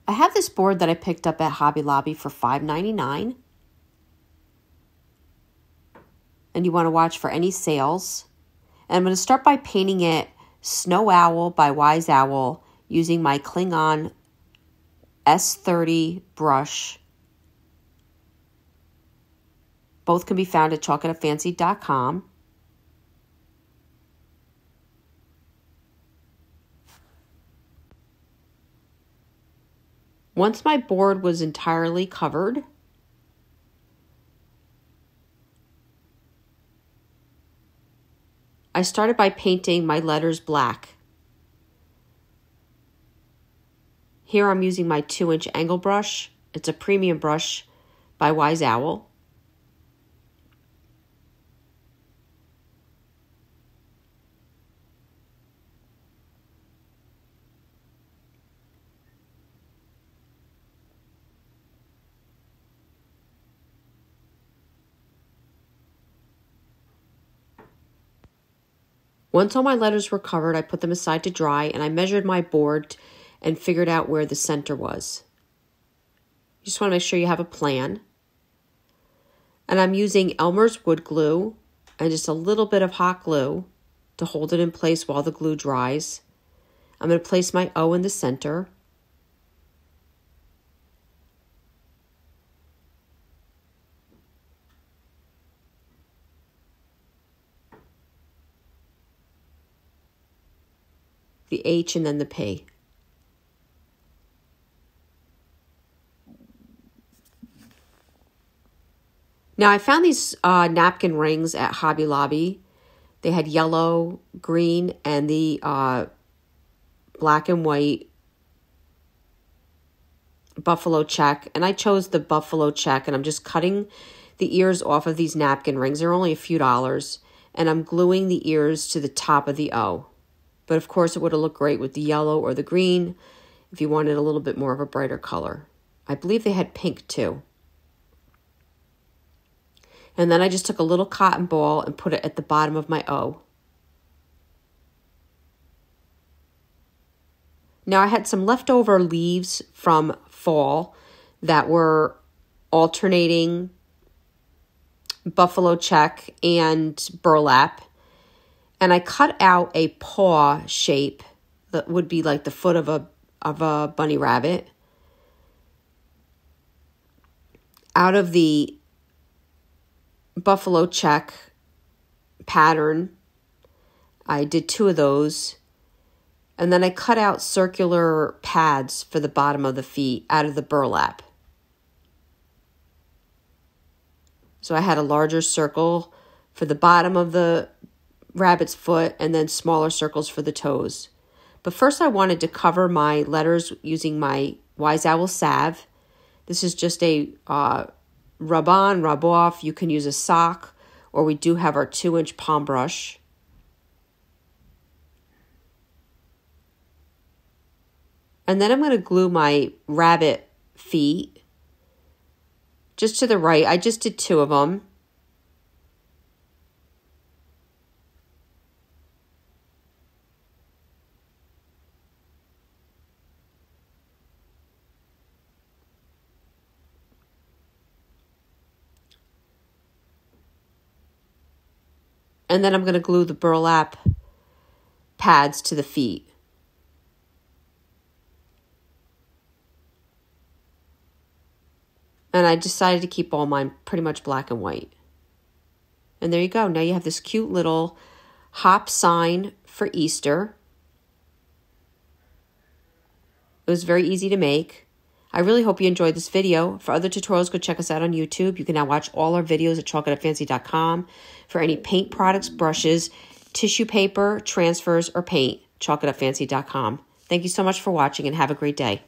I have this board that I picked up at Hobby Lobby for $5.99. And you want to watch for any sales. And I'm going to start by painting it Snow Owl by Wise Owl using my Klingon S30 brush. Both can be found at chalkitupfancy.com. Once my board was entirely covered, I started by painting my letters black. Here I'm using my 2-inch angle brush. It's a premium brush by Wise Owl. Once all my letters were covered, I put them aside to dry, and I measured my board and figured out where the center was. You just want to make sure you have a plan. And I'm using Elmer's wood glue and just a little bit of hot glue to hold it in place while the glue dries. I'm going to place my O in the center. The H and then the P. Now I found these napkin rings at Hobby Lobby. They had yellow, green, and the black and white buffalo check. And I chose the buffalo check, and I'm just cutting the ears off of these napkin rings. They're only a few dollars. And I'm gluing the ears to the top of the O. But of course, it would have looked great with the yellow or the green if you wanted a little bit more of a brighter color. I believe they had pink too. And then I just took a little cotton ball and put it at the bottom of my O. Now I had some leftover leaves from fall that were alternating buffalo check and burlap. And I cut out a paw shape that would be like the foot of a bunny rabbit out of the buffalo check pattern. I did 2 of those. And then I cut out circular pads for the bottom of the feet out of the burlap. So I had a larger circle for the bottom of the rabbit's foot and then smaller circles for the toes. But first I wanted to cover my letters using my Wise Owl salve. This is just a rub on, rub off. You can use a sock, or we do have our 2-inch palm brush. And then I'm going to glue my rabbit feet just to the right. I just did 2 of them. And then I'm going to glue the burlap pads to the feet. And I decided to keep all mine pretty much black and white. And there you go. Now you have this cute little hop sign for Easter. It was very easy to make. I really hope you enjoyed this video. For other tutorials, go check us out on YouTube. You can now watch all our videos at chalkitupfancy.com. For any paint products, brushes, tissue paper, transfers, or paint, chalkitupfancy.com. Thank you so much for watching and have a great day.